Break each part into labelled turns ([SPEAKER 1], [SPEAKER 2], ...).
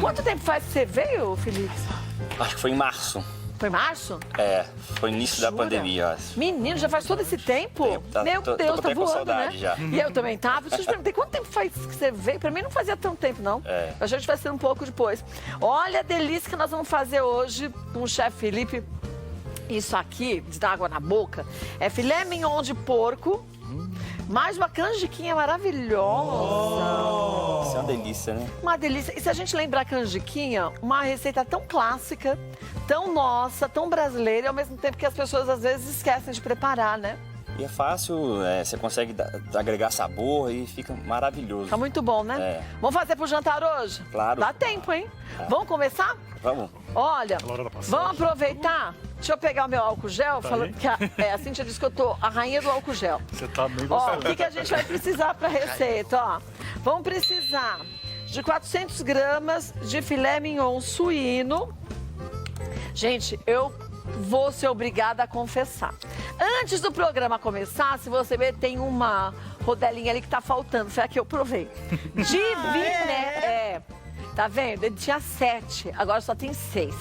[SPEAKER 1] Quanto tempo faz que você veio, Felipe?
[SPEAKER 2] Acho que foi em março.
[SPEAKER 1] Foi março?
[SPEAKER 2] É, foi início da
[SPEAKER 1] Jura?
[SPEAKER 2] pandemia, eu acho.
[SPEAKER 1] Menino, já faz todo esse tempo?
[SPEAKER 2] Tá,
[SPEAKER 1] Meu
[SPEAKER 2] tô
[SPEAKER 1] Deus, tá
[SPEAKER 2] até com
[SPEAKER 1] voando,
[SPEAKER 2] saudade
[SPEAKER 1] né?
[SPEAKER 2] já.
[SPEAKER 1] E eu também tava. Deixa eu te perguntar, quanto tempo faz que você veio? Pra mim não fazia tanto tempo, não.
[SPEAKER 2] É.
[SPEAKER 1] A gente vai ser um pouco depois. Olha a delícia que nós vamos fazer hoje com o chefe Felipe. Isso aqui, de dar água na boca, é filé mignon de porco, mais uma canjiquinha maravilhosa.
[SPEAKER 2] Isso é uma delícia, né?
[SPEAKER 1] Uma delícia. E se a gente lembrar canjiquinha, uma receita tão clássica, tão nossa, tão brasileira, e ao mesmo tempo que as pessoas às vezes esquecem de preparar, né?
[SPEAKER 2] E é fácil, você consegue agregar sabor e fica maravilhoso.
[SPEAKER 1] Tá muito bom, né?
[SPEAKER 2] É.
[SPEAKER 1] Vamos fazer pro jantar hoje?
[SPEAKER 2] Claro.
[SPEAKER 1] Dá tempo, hein? Vamos começar?
[SPEAKER 2] Vamos.
[SPEAKER 1] Olha,
[SPEAKER 3] A hora da passagem.
[SPEAKER 1] vamos aproveitar. Deixa eu pegar o meu álcool gel,
[SPEAKER 3] Tá
[SPEAKER 1] falando
[SPEAKER 3] aí?
[SPEAKER 1] que a Cíntia disse que eu tô a rainha do álcool gel.
[SPEAKER 3] Você tá meio
[SPEAKER 1] Ó, o
[SPEAKER 3] vacilando.
[SPEAKER 1] que a gente vai precisar para receita, ó? Vamos precisar de 400 gramas de filé mignon suíno. Gente, eu vou ser obrigada a confessar. Antes do programa começar, se você ver, tem uma rodelinha ali que tá faltando. Foi a que eu provei. Tá vendo? Ele tinha 7, agora só tem 6.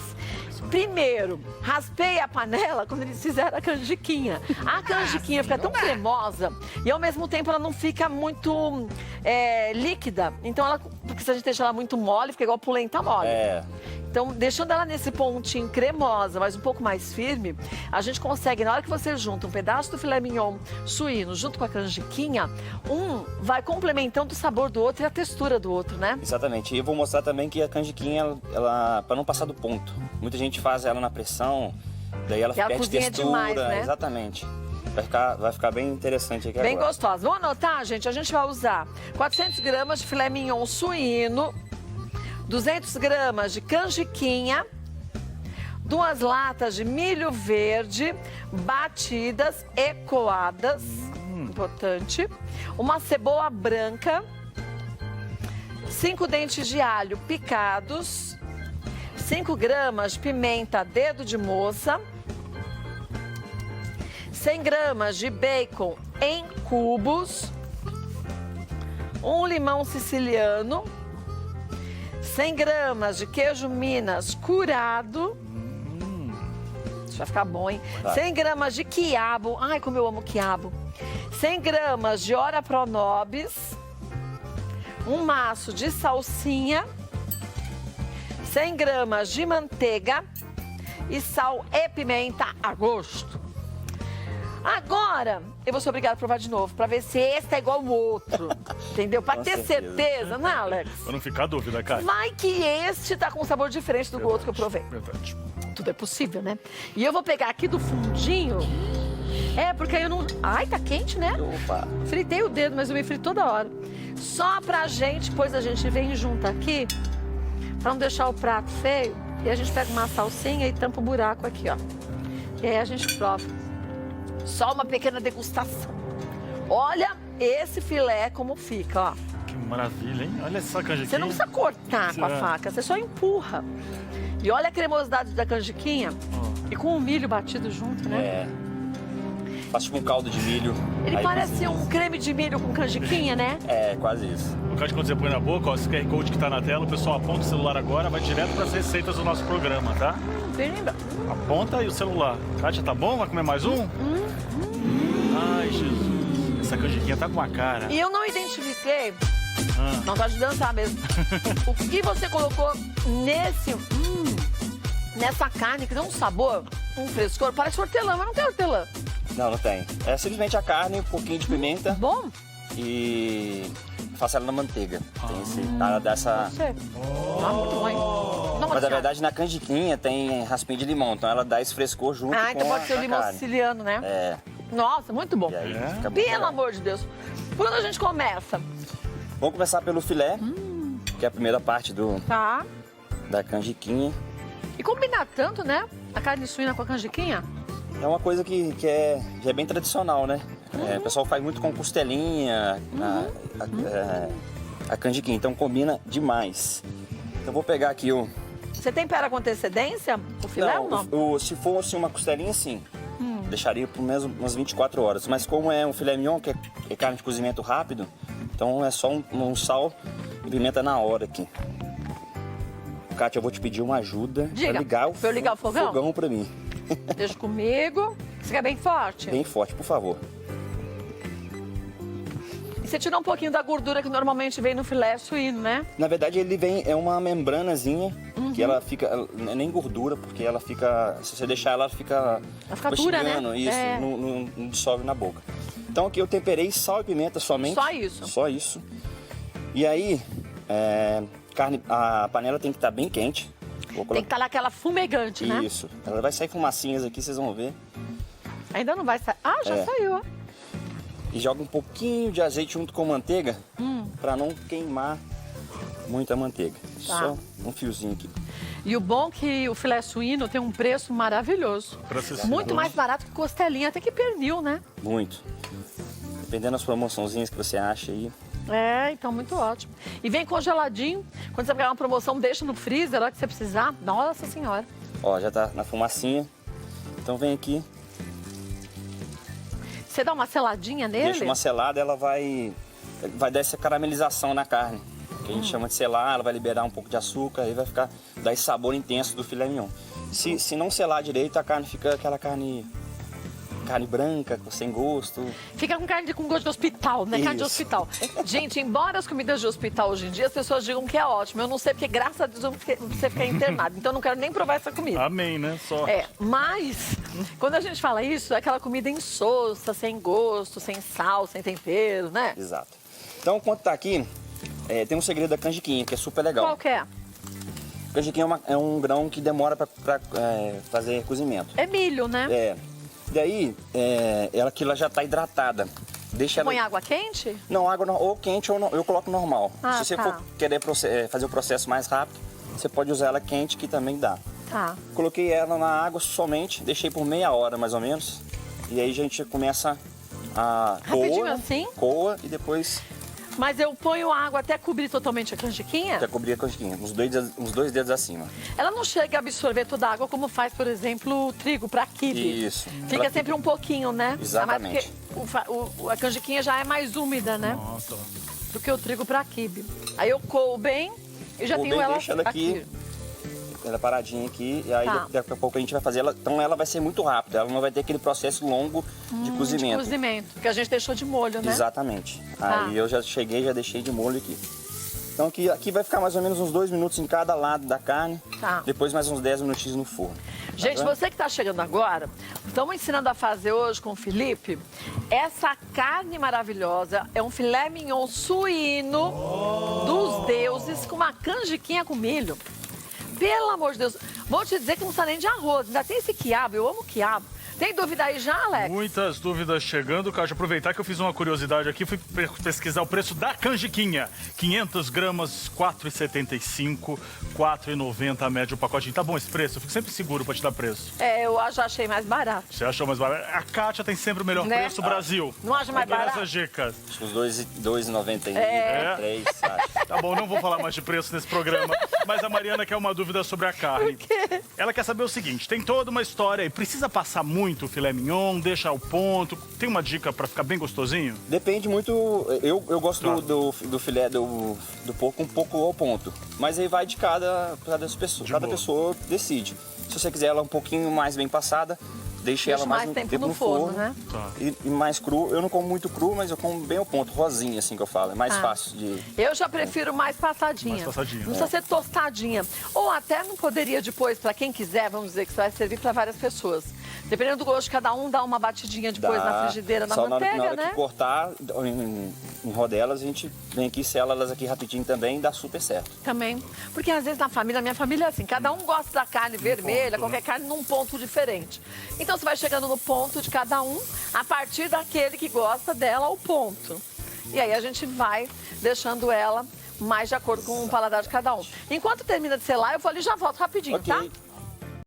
[SPEAKER 1] Primeiro, raspei a panela quando eles fizeram a canjiquinha. A canjiquinha fica tão cremosa e ao mesmo tempo ela não fica muito líquida. Então, porque se a gente deixar ela muito mole, fica igual polenta mole.
[SPEAKER 2] É.
[SPEAKER 1] Então, deixando ela nesse pontinho cremosa, mas um pouco mais firme, a gente consegue, na hora que você junta um pedaço do filé mignon suíno junto com a canjiquinha, um vai complementando o sabor do outro e a textura do outro, né?
[SPEAKER 2] Exatamente. E eu vou mostrar também que a canjiquinha, ela para não passar do ponto. Muita gente faz ela na pressão, daí ela
[SPEAKER 1] Que ela
[SPEAKER 2] perde
[SPEAKER 1] cozinha
[SPEAKER 2] textura.
[SPEAKER 1] demais, né?
[SPEAKER 2] Exatamente. Vai ficar bem interessante aqui
[SPEAKER 1] Bem
[SPEAKER 2] agora.
[SPEAKER 1] gostosa. Vamos anotar, gente? A gente vai usar 400 gramas de filé mignon suíno, 200 gramas de canjiquinha, 2 latas de milho verde batidas e coadas, importante, uma cebola branca, 5 dentes de alho picados, 5 gramas de pimenta dedo de moça, 100 gramas de bacon em cubos, um limão siciliano, 100 gramas de queijo Minas curado. Isso vai ficar bom, hein?
[SPEAKER 2] Tá.
[SPEAKER 1] 100 gramas de quiabo. Ai, como eu amo quiabo. 100 gramas de ora pronobis. Um maço de salsinha. 100 gramas de manteiga. E sal e pimenta a gosto. Agora, eu vou ser obrigada a provar de novo, pra ver se esse é igual ao outro. Entendeu? Pra
[SPEAKER 2] Com
[SPEAKER 1] ter
[SPEAKER 2] certeza.
[SPEAKER 1] certeza, né, Alex?
[SPEAKER 3] Pra não ficar dúvida, cara.
[SPEAKER 1] Vai que este tá com um sabor diferente do outro que eu provei.
[SPEAKER 3] Verdade.
[SPEAKER 1] Tudo é possível, né? E eu vou pegar aqui do fundinho. Porque aí eu não... Ai, tá quente, né?
[SPEAKER 2] Opa.
[SPEAKER 1] Fritei o dedo, mas eu me frito toda hora. Só pra gente, depois a gente vem junto aqui, pra não deixar o prato feio. E a gente pega uma salsinha e tampa o buraco aqui, ó. E aí a gente prova. Só uma pequena degustação. Olha esse filé como fica, ó.
[SPEAKER 3] Que maravilha, hein? Olha essa canjiquinha.
[SPEAKER 1] Você não precisa cortar com a
[SPEAKER 3] Será?
[SPEAKER 1] faca, você só empurra. E olha a cremosidade da canjiquinha. E com o milho batido junto, né?
[SPEAKER 2] É. Faz tipo um caldo de milho.
[SPEAKER 1] Ele
[SPEAKER 2] Aí
[SPEAKER 1] parece
[SPEAKER 2] cozinha.
[SPEAKER 1] um creme de milho com canjiquinha, né?
[SPEAKER 2] É, quase isso.
[SPEAKER 3] No caso de quando você põe na boca, ó, esse QR Code que tá na tela, o pessoal aponta o celular agora, vai direto pras receitas do nosso programa, tá?
[SPEAKER 1] Bem lembrado.
[SPEAKER 3] Aponta aí o celular. Kátia, tá bom? Vai comer mais um? Ai, Jesus. Essa canjiquinha tá com a cara.
[SPEAKER 1] E eu não identifiquei,
[SPEAKER 3] Ah.
[SPEAKER 1] não tá de dançar mesmo, o que você colocou nessa carne que dá um sabor, um frescor, parece hortelã, mas não tem hortelã.
[SPEAKER 2] Não, não tem. É simplesmente a carne, um pouquinho de pimenta
[SPEAKER 1] Bom?
[SPEAKER 2] e faço ela na manteiga. Tem esse, ela dá essa...
[SPEAKER 1] Você. Ah, muito bom, hein? Não,
[SPEAKER 2] Mas na verdade na canjiquinha tem raspinha de limão, então ela dá esse frescor junto com
[SPEAKER 1] então pode ser o
[SPEAKER 2] a
[SPEAKER 1] limão
[SPEAKER 2] carne.
[SPEAKER 1] siciliano, né?
[SPEAKER 2] É,
[SPEAKER 1] Nossa, muito bom.
[SPEAKER 2] e aí
[SPEAKER 3] É?
[SPEAKER 2] fica bem
[SPEAKER 1] Pelo
[SPEAKER 2] legal.
[SPEAKER 1] amor de Deus. Quando a gente começa,
[SPEAKER 2] Vamos começar pelo filé, que é a primeira parte
[SPEAKER 1] tá?
[SPEAKER 2] da canjiquinha.
[SPEAKER 1] E combinar tanto, né? A carne suína com a canjiquinha.
[SPEAKER 2] É uma coisa que já é bem tradicional, né? O pessoal faz muito com costelinha, a canjiquinha, então combina demais. Eu vou pegar aqui o...
[SPEAKER 1] Você tempera com antecedência o filé ou não?
[SPEAKER 2] Se fosse uma costelinha, sim. Deixaria por menos umas 24 horas. Mas como é um filé mignon, que é carne de cozimento rápido, então é só um sal e pimenta na hora aqui. Kátia, eu vou te pedir uma ajuda
[SPEAKER 1] Diga,
[SPEAKER 2] pra ligar
[SPEAKER 1] pra eu ligar o fogão?
[SPEAKER 2] fogão pra mim.
[SPEAKER 1] Deixa comigo. Você quer bem forte?
[SPEAKER 2] Bem forte, por favor.
[SPEAKER 1] E você tira um pouquinho da gordura que normalmente vem no filé suíno, né?
[SPEAKER 2] Na verdade, ele vem, é uma membranazinha
[SPEAKER 1] Uhum.
[SPEAKER 2] que ela fica, não é nem gordura, porque ela fica, se você deixar ela fica
[SPEAKER 1] fica dura, né?
[SPEAKER 2] mastigando, isso,
[SPEAKER 1] É.
[SPEAKER 2] não dissolve na boca. Então aqui eu temperei sal e pimenta somente.
[SPEAKER 1] Só isso?
[SPEAKER 2] Só isso. E aí, a panela tem que estar bem quente. Vou
[SPEAKER 1] Tem que estar naquela fumegante, né?
[SPEAKER 2] Isso. Ela vai sair fumacinhas aqui, vocês vão ver.
[SPEAKER 1] Ainda não vai sair. Ah, já
[SPEAKER 2] É.
[SPEAKER 1] saiu, ó.
[SPEAKER 2] E joga um pouquinho de azeite junto com manteiga, para não queimar muita manteiga.
[SPEAKER 1] Tá.
[SPEAKER 2] Só um fiozinho aqui.
[SPEAKER 1] E o bom é que o filé suíno tem um preço maravilhoso.
[SPEAKER 3] Preço
[SPEAKER 1] Muito
[SPEAKER 3] acessível.
[SPEAKER 1] mais barato que costelinha, até que pernil, né?
[SPEAKER 2] Muito. Dependendo das promoçãozinhas que você acha aí.
[SPEAKER 1] É, então muito ótimo. E vem congeladinho. Quando você pegar uma promoção, deixa no freezer, a hora que você precisar. Nossa Senhora.
[SPEAKER 2] Ó, já tá na fumacinha. Então vem aqui,
[SPEAKER 1] Você dá uma seladinha nele?
[SPEAKER 2] deixa uma selada, ela vai dar essa caramelização na carne. Que a gente chama de selar, ela vai liberar um pouco de açúcar e vai dar esse sabor intenso do filé mignon. Se não selar direito, a carne fica aquela carne branca, sem gosto.
[SPEAKER 1] Fica com gosto de hospital, né? Carne de
[SPEAKER 2] Isso.
[SPEAKER 1] hospital. Gente, embora as comidas de hospital hoje em dia, as pessoas digam que é ótimo. Eu não sei porque, graças a Deus, eu não você ficar internado. Então eu não quero nem provar essa comida.
[SPEAKER 3] Amém, né? Só.
[SPEAKER 1] Mas, quando a gente fala isso, é aquela comida insossa, sem gosto, sem sal, sem tempero, né?
[SPEAKER 2] Exato. Então, enquanto tá aqui, tem um segredo da canjiquinha, que é super legal.
[SPEAKER 1] Qual que é?
[SPEAKER 2] Canjiquinha é um grão que demora para fazer cozimento.
[SPEAKER 1] É milho, né?
[SPEAKER 2] Daí, ela já tá hidratada. Deixa ela...
[SPEAKER 1] Põe água quente?
[SPEAKER 2] Não, água ou quente ou não, eu coloco normal.
[SPEAKER 1] Ah,
[SPEAKER 2] Se você
[SPEAKER 1] tá.
[SPEAKER 2] for querer fazer o processo mais rápido, você pode usar ela quente, que também dá.
[SPEAKER 1] Tá.
[SPEAKER 2] Coloquei ela na água somente, deixei por meia hora mais ou menos. E aí a gente começa a
[SPEAKER 1] Rapidinho
[SPEAKER 2] coa,
[SPEAKER 1] assim?
[SPEAKER 2] coa e depois
[SPEAKER 1] Mas eu ponho água até cobrir totalmente a canjiquinha?
[SPEAKER 2] já cobrir a canjiquinha, uns dois dedos acima.
[SPEAKER 1] Ela não chega a absorver toda a água como faz, por exemplo, o trigo para quibe.
[SPEAKER 2] Isso.
[SPEAKER 1] Fica
[SPEAKER 2] Pra
[SPEAKER 1] sempre um pouquinho, né?
[SPEAKER 2] Exatamente.
[SPEAKER 1] Ainda mais porque a canjiquinha já é mais úmida, né?
[SPEAKER 3] Nossa.
[SPEAKER 1] Do que o trigo para quibe. Aí eu coo bem e já
[SPEAKER 2] Coo
[SPEAKER 1] tenho
[SPEAKER 2] bem,
[SPEAKER 1] ela
[SPEAKER 2] deixa ela aqui. Ela paradinha aqui, e aí
[SPEAKER 1] Tá.
[SPEAKER 2] daqui a pouco a gente vai fazer ela. Então ela vai ser muito rápida, ela não vai ter aquele processo longo de cozimento.
[SPEAKER 1] De cozimento, que a gente deixou de molho, né?
[SPEAKER 2] Exatamente.
[SPEAKER 1] Tá.
[SPEAKER 2] Aí eu já cheguei, já deixei de molho aqui. Então aqui vai ficar mais ou menos uns 2 minutos em cada lado da carne.
[SPEAKER 1] Tá.
[SPEAKER 2] Depois mais uns 10 minutinhos no forno.
[SPEAKER 1] Gente,
[SPEAKER 2] Tá vendo?
[SPEAKER 1] você que está chegando agora, estamos ensinando a fazer hoje com o Felipe essa carne maravilhosa. É um filé mignon suíno dos deuses com uma canjiquinha com milho. Pelo amor de Deus, vou te dizer que não está nem de arroz. Ainda tem esse quiabo, eu amo quiabo. Tem dúvida aí já, Alex?
[SPEAKER 3] Muitas dúvidas chegando, Kátia. Aproveitar que eu fiz uma curiosidade aqui, fui pesquisar o preço da canjiquinha. 500 gramas, R$ 4,75, R$ 4,90 a média o pacotinho. Tá bom esse preço? Eu fico sempre seguro pra te dar preço.
[SPEAKER 1] É, eu já achei mais barato.
[SPEAKER 3] Você achou mais barato? A Kátia tem sempre o melhor
[SPEAKER 1] Né?
[SPEAKER 3] preço, Brasil.
[SPEAKER 1] Não acha mais
[SPEAKER 3] Vou dar
[SPEAKER 1] barato?
[SPEAKER 3] essas dicas.
[SPEAKER 2] Acho que os 2,93,
[SPEAKER 3] É.
[SPEAKER 2] acho.
[SPEAKER 3] Tá bom, não vou falar mais de preço nesse programa. Mas a Mariana quer uma dúvida sobre a carne.
[SPEAKER 1] quê?
[SPEAKER 3] Ela quer saber o seguinte, tem toda uma história aí. Precisa passar muito o filé mignon, deixa ao ponto? Tem uma dica pra ficar bem gostosinho?
[SPEAKER 2] Depende muito. Eu gosto
[SPEAKER 3] Claro.
[SPEAKER 2] do filé do porco um pouco ao ponto. Mas aí vai de cada pessoa.
[SPEAKER 3] De
[SPEAKER 2] Cada
[SPEAKER 3] boa.
[SPEAKER 2] pessoa decide. Se você quiser ela um pouquinho mais bem passada, deixe ela mais
[SPEAKER 1] tempo no forno, né?
[SPEAKER 3] Tá.
[SPEAKER 2] E mais cru. Eu não como muito cru, mas eu como bem ao ponto. Rosinha, assim que eu falo. É mais
[SPEAKER 1] Ah.
[SPEAKER 2] fácil de...
[SPEAKER 1] Eu já prefiro mais passadinha.
[SPEAKER 3] Mais passadinha.
[SPEAKER 1] Não precisa ser tostadinha. Ou até não poderia depois, para quem quiser, vamos dizer que você vai servir para várias pessoas. Dependendo do gosto de cada um, dá uma batidinha depois na frigideira, na
[SPEAKER 2] Só
[SPEAKER 1] manteiga,
[SPEAKER 2] na hora
[SPEAKER 1] né?
[SPEAKER 2] que cortar em rodelas, a gente vem aqui, sela elas aqui rapidinho também e dá super certo.
[SPEAKER 1] Também. Porque às vezes na minha família é assim, cada um gosta da carne vermelha,
[SPEAKER 3] ponto,
[SPEAKER 1] qualquer carne num ponto diferente. Então você vai chegando no ponto de cada um, a partir daquele que gosta dela ao ponto. E aí a gente vai deixando ela mais de acordo com o paladar de cada um. Enquanto termina de selar, eu vou ali e já volto rapidinho,
[SPEAKER 2] Ok.
[SPEAKER 1] tá?